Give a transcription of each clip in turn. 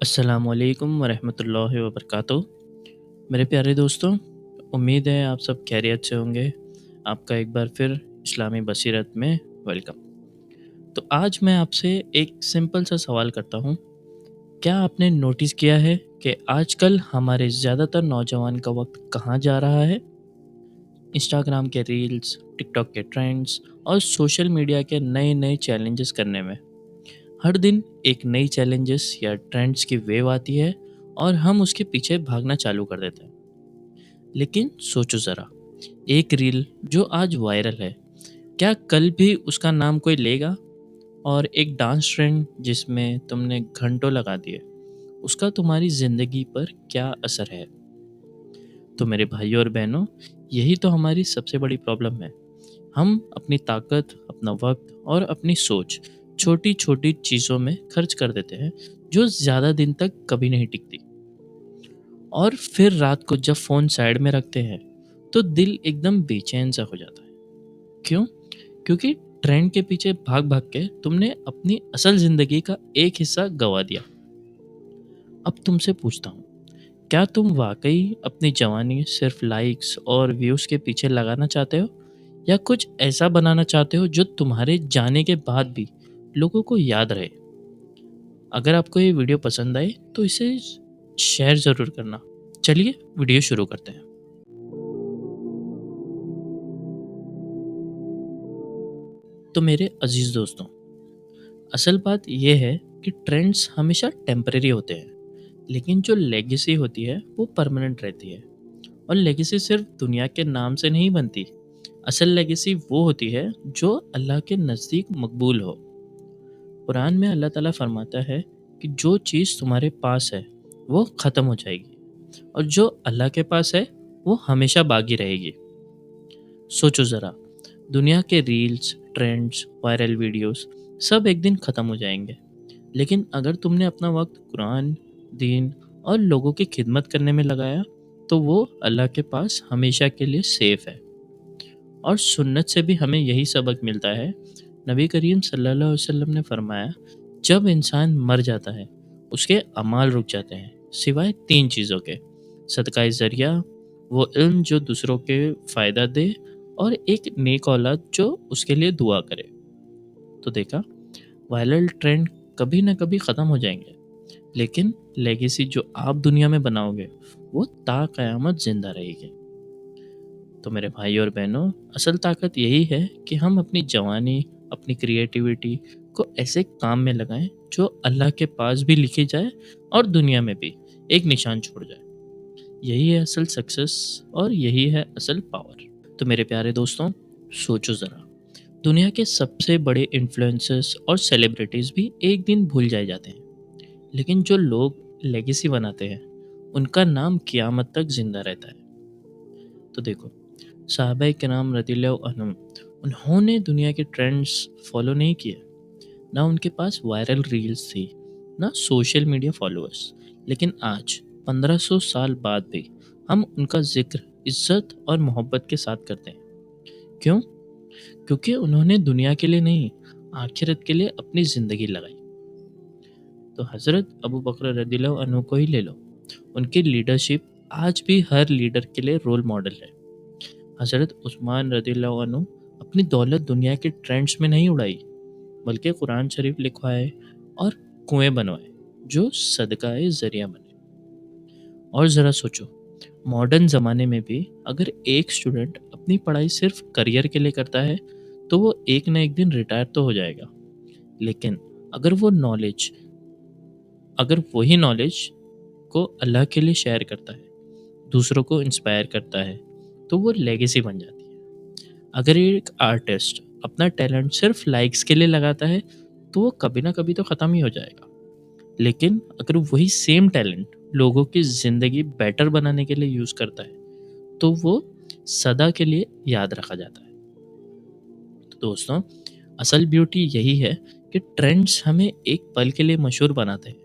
السلام علیکم ورحمۃ اللہ وبرکاتہ میرے پیارے دوستوں، امید ہے آپ سب خیریت سے ہوں گے۔ آپ کا ایک بار پھر اسلامی بصیرت میں ویلکم۔ تو آج میں آپ سے ایک سمپل سا سوال کرتا ہوں۔ کیا آپ نے نوٹس کیا ہے کہ آج کل ہمارے زیادہ تر نوجوان کا وقت کہاں جا رہا ہے؟ انسٹاگرام کے ریلز، ٹک ٹاک کے ٹرینڈز اور سوشل میڈیا کے نئے نئے چیلنجز کرنے میں۔ ہر دن ایک نئی چیلنجز یا ٹرینڈز کی ویو آتی ہے اور ہم اس کے پیچھے بھاگنا چالو کر دیتے ہیں۔ لیکن سوچو ذرا، ایک ریل جو آج وائرل ہے، کیا کل بھی اس کا نام کوئی لے گا؟ اور ایک ڈانس ٹرینڈ جس میں تم نے گھنٹوں لگا دیے، اس کا تمہاری زندگی پر کیا اثر ہے؟ تو میرے بھائیوں اور بہنوں، یہی تو ہماری سب سے بڑی پرابلم ہے۔ ہم اپنی طاقت، اپنا وقت اور اپنی سوچ چھوٹی چھوٹی چیزوں میں خرچ کر دیتے ہیں جو زیادہ دن تک کبھی نہیں ٹکتی، اور پھر رات کو جب فون سائڈ میں رکھتے ہیں تو دل ایک دم بے چین سا ہو جاتا ہے۔ کیوں؟ کیونکہ ٹرینڈ کے پیچھے بھاگ بھاگ کے تم نے اپنی اصل زندگی کا ایک حصہ گوا دیا۔ اب تم سے پوچھتا ہوں، کیا تم واقعی اپنی جوانی صرف لائکس اور ویوز کے پیچھے لگانا چاہتے ہو، یا کچھ ایسا بنانا چاہتے ہو جو تمہارے جانے کے بعد بھی لوگوں کو یاد رہے؟ اگر آپ کو یہ ویڈیو پسند آئے تو اسے شیئر ضرور کرنا۔ چلیے ویڈیو شروع کرتے ہیں۔ تو میرے عزیز دوستوں، اصل بات یہ ہے کہ ٹرینڈز ہمیشہ ٹیمپریری ہوتے ہیں، لیکن جو لیگیسی ہوتی ہے وہ پرماننٹ رہتی ہے۔ اور لیگیسی صرف دنیا کے نام سے نہیں بنتی، اصل لیگیسی وہ ہوتی ہے جو اللہ کے نزدیک مقبول ہو۔ قرآن میں اللہ تعالیٰ فرماتا ہے کہ جو چیز تمہارے پاس ہے وہ ختم ہو جائے گی، اور جو اللہ کے پاس ہے وہ ہمیشہ باقی رہے گی۔ سوچو ذرا، دنیا کے ریلز، ٹرینڈز، وائرل ویڈیوز سب ایک دن ختم ہو جائیں گے، لیکن اگر تم نے اپنا وقت قرآن، دین اور لوگوں کی خدمت کرنے میں لگایا تو وہ اللہ کے پاس ہمیشہ کے لیے سیف ہے۔ اور سنت سے بھی ہمیں یہی سبق ملتا ہے۔ نبی کریم صلی اللہ علیہ وسلم نے فرمایا، جب انسان مر جاتا ہے اس کے اعمال رک جاتے ہیں سوائے تین چیزوں کے: صدقہ ذریعہ، وہ علم جو دوسروں کے فائدہ دے، اور ایک نیک اولاد جو اس کے لیے دعا کرے۔ تو دیکھا، وائرل ٹرینڈ کبھی نہ کبھی ختم ہو جائیں گے، لیکن لیگیسی جو آپ دنیا میں بناؤ گے وہ تا قیامت زندہ رہے گی۔ تو میرے بھائی اور بہنوں، اصل طاقت یہی ہے کہ ہم اپنی جوانی، اپنی کریٹیوٹی کو ایسے کام میں لگائیں جو اللہ کے پاس بھی لکھی جائے اور دنیا میں بھی ایک نشان چھوڑ جائے۔ یہی ہے اصل سکسیس، اور یہی ہے اصل پاور۔ تو میرے پیارے دوستوں، سوچو ذرا، دنیا کے سب سے بڑے انفلوئنسرز اور سیلیبریٹیز بھی ایک دن بھول جائے جاتے ہیں، لیکن جو لوگ لیگیسی بناتے ہیں ان کا نام قیامت تک زندہ رہتا ہے۔ تو دیکھو، صحابہ کرام رضی اللہ عنہم، انہوں نے دنیا کے ٹرینڈز فالو نہیں کیے، نہ ان کے پاس وائرل ریلز تھی، نہ سوشل میڈیا فالوورز، لیکن آج 1500 سال بعد بھی ہم ان کا ذکر عزت اور محبت کے ساتھ کرتے ہیں۔ کیوں؟ کیونکہ انہوں نے دنیا کے لیے نہیں، آخرت کے لیے اپنی زندگی لگائی۔ تو حضرت ابو بکر رضی اللہ عنہ کو ہی لے لو، ان کی لیڈرشپ آج بھی ہر لیڈر کے لیے رول ماڈل ہے۔ حضرت عثمان رضی اللہ عنہ اپنی دولت دنیا کے ٹرینڈز میں نہیں اڑائی، بلکہ قرآن شریف لکھوائے اور کنویں بنوائے جو صدقہ ذریعہ بنے۔ اور ذرا سوچو، ماڈرن زمانے میں بھی اگر ایک اسٹوڈنٹ اپنی پڑھائی صرف کریئر کے لیے کرتا ہے تو وہ ایک نہ ایک دن ریٹائر تو ہو جائے گا، لیکن اگر وہی نالج کو اللہ کے لیے شیئر کرتا ہے، دوسروں کو انسپائر کرتا ہے، تو وہ لیگیسی بن جاتی ہے۔ اگر ایک آرٹسٹ اپنا ٹیلنٹ صرف لائکس کے لیے لگاتا ہے تو وہ کبھی نہ کبھی تو ختم ہی ہو جائے گا، لیکن اگر وہی سیم ٹیلنٹ لوگوں کی زندگی بیٹر بنانے کے لیے یوز کرتا ہے تو وہ سدا کے لیے یاد رکھا جاتا ہے۔ تو دوستوں، اصل بیوٹی یہی ہے کہ ٹرینڈز ہمیں ایک پل کے لیے مشہور بناتے ہیں،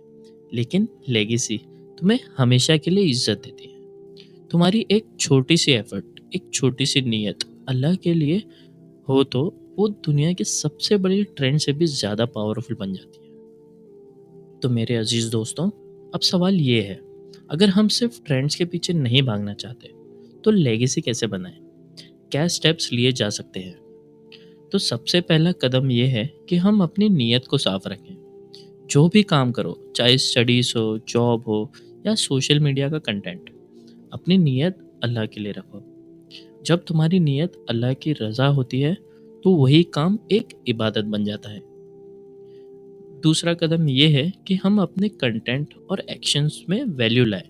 لیکن لیگیسی تمہیں ہمیشہ کے لیے عزت دیتی ہے۔ تمہاری ایک چھوٹی سی ایفرٹ، ایک چھوٹی سی نیت اللہ کے لیے ہو تو وہ دنیا کے سب سے بڑے ٹرینڈ سے بھی زیادہ پاورفل بن جاتی ہے۔ تو میرے عزیز دوستوں، اب سوال یہ ہے، اگر ہم صرف ٹرینڈس کے پیچھے نہیں بھاگنا چاہتے تو لیگیسی کیسے بنائیں؟ کیا اسٹیپس لیے جا سکتے ہیں؟ تو سب سے پہلا قدم یہ ہے کہ ہم اپنی نیت کو صاف رکھیں۔ جو بھی کام کرو، چاہے اسٹڈیز ہو، جاب ہو یا سوشل میڈیا کا کنٹینٹ، اپنی نیت اللہ کے لیے رکھو۔ جب تمہاری نیت اللہ کی رضا ہوتی ہے تو وہی کام ایک عبادت بن جاتا ہے۔ دوسرا قدم یہ ہے کہ ہم اپنے کنٹینٹ اور ایکشنز میں ویلیو لائیں۔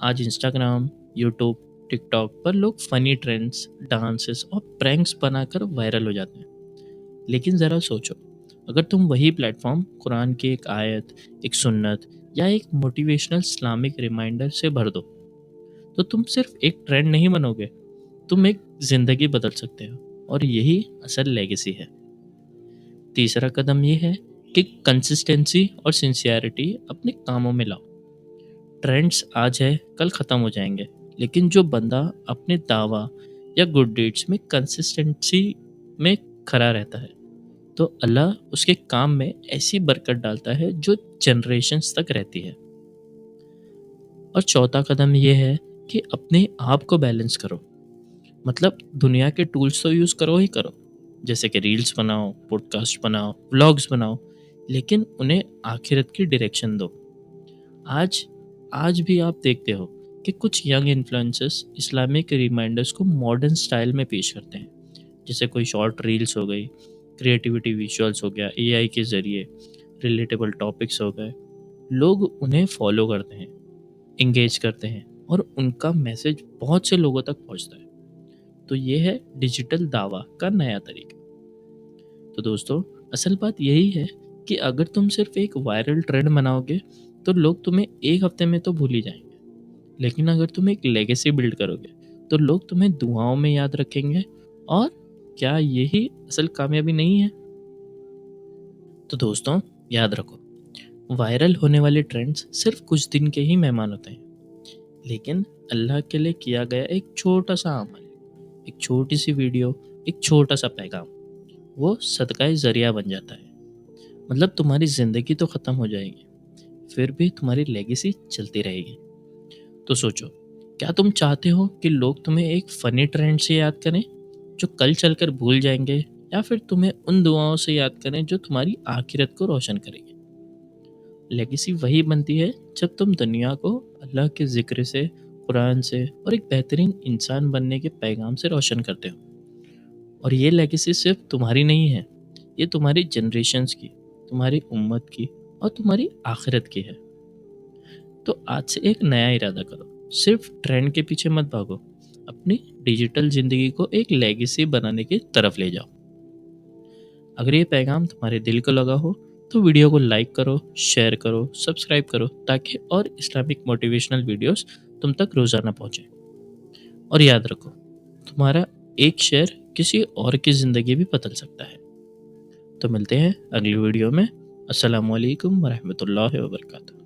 آج انسٹاگرام، یوٹیوب، ٹک ٹاک پر لوگ فنی ٹرینڈز، ڈانسز اور پرینکس بنا کر وائرل ہو جاتے ہیں، لیکن ذرا سوچو، اگر تم وہی پلیٹ فارم قرآن کی ایک آیت، ایک سنت یا ایک موٹیویشنل اسلامک ریمائنڈر سے بھر دو، تو تم صرف ایک ٹرینڈ نہیں بنو گے، تم ایک زندگی بدل سکتے ہو، اور یہی اصل لیگیسی ہے۔ تیسرا قدم یہ ہے کہ کنسسٹنسی اور سنسیئرٹی اپنے کاموں میں لاؤ۔ ٹرینڈس آج ہے کل ختم ہو جائیں گے، لیکن جو بندہ اپنے دعویٰ یا گڈ ڈیڈس میں کنسسٹنسی میں کھڑا رہتا ہے تو اللہ اس کے کام میں ایسی برکت ڈالتا ہے جو جنریشنز تک رہتی ہے۔ اور چوتھا قدم یہ ہے کہ اپنے آپ کو بیلنس کرو، مطلب دنیا کے ٹولز تو یوز کرو ہی کرو، جیسے کہ ریلز بناؤ، پوڈ کاسٹ بناؤ، ولاگز بناؤ، لیکن انہیں آخرت کی ڈائریکشن دو۔ آج آج بھی آپ دیکھتے ہو کہ کچھ ینگ انفلوئنسرز اسلامک ریمائنڈرز کو ماڈرن سٹائل میں پیش کرتے ہیں، جیسے کوئی شارٹ ریلز ہو گئی، کریٹیوٹی ویژولز ہو گیا، اے آئی کے ذریعے ریلیٹیبل ٹاپکس ہو گئے۔ لوگ انہیں فالو کرتے ہیں، انگیج کرتے ہیں، اور ان کا میسج بہت سے لوگوں تک پہنچتا ہے۔ تو یہ ہے ڈیجیٹل دعویٰ کا نیا طریقہ۔ تو دوستو، اصل بات یہی ہے کہ اگر تم صرف ایک وائرل ٹرینڈ بناؤ گے تو لوگ تمہیں ایک ہفتے میں تو بھول ہی جائیں گے، لیکن اگر تم ایک لیگیسی بلڈ کرو گے تو لوگ تمہیں دعاؤں میں یاد رکھیں گے۔ اور کیا یہی اصل کامیابی نہیں ہے؟ تو دوستوں، یاد رکھو، وائرل ہونے والے ٹرینڈز صرف کچھ دن کے ہی مہمان ہوتے ہیں، لیکن اللہ کے لیے کیا گیا ایک چھوٹا سا عمل، ایک چھوٹی سی ویڈیو، ایک چھوٹا سا پیغام، وہ صدقہ ذریعہ بن جاتا ہے۔ مطلب تمہاری زندگی تو ختم ہو جائے گی، پھر بھی تمہاری لیگیسی چلتی رہے گی۔ تو سوچو، کیا تم چاہتے ہو کہ لوگ تمہیں ایک فنی ٹرینڈ سے یاد کریں جو کل چل کر بھول جائیں گے، یا پھر تمہیں ان دعاؤں سے یاد کریں جو تمہاری آخرت کو روشن کریں گے؟ لیگیسی وہی بنتی ہے جب تم دنیا کو اللہ کے ذکر سے، قرآن سے اور ایک بہترین انسان بننے کے پیغام سے روشن کرتے ہو۔ اور یہ لیگیسی صرف تمہاری نہیں ہے، یہ تمہاری جنریشنز کی، تمہاری امت کی اور تمہاری آخرت کی ہے۔ تو آج سے ایک نیا ارادہ کرو، صرف ٹرینڈ کے پیچھے مت بھاگو، اپنی ڈیجیٹل زندگی کو ایک لیگیسی بنانے کی طرف لے جاؤ۔ اگر یہ پیغام تمہارے دل کو لگا ہو تو ویڈیو کو لائک کرو، شیئر کرو، سبسکرائب کرو، تاکہ اور اسلامک موٹیویشنل ویڈیوز تم تک روزانہ پہنچیں۔ اور یاد رکھو، تمہارا ایک شیئر کسی اور کی زندگی بھی بدل سکتا ہے۔ تو ملتے ہیں اگلی ویڈیو میں۔ السلام علیکم ورحمۃ اللہ وبرکاتہ۔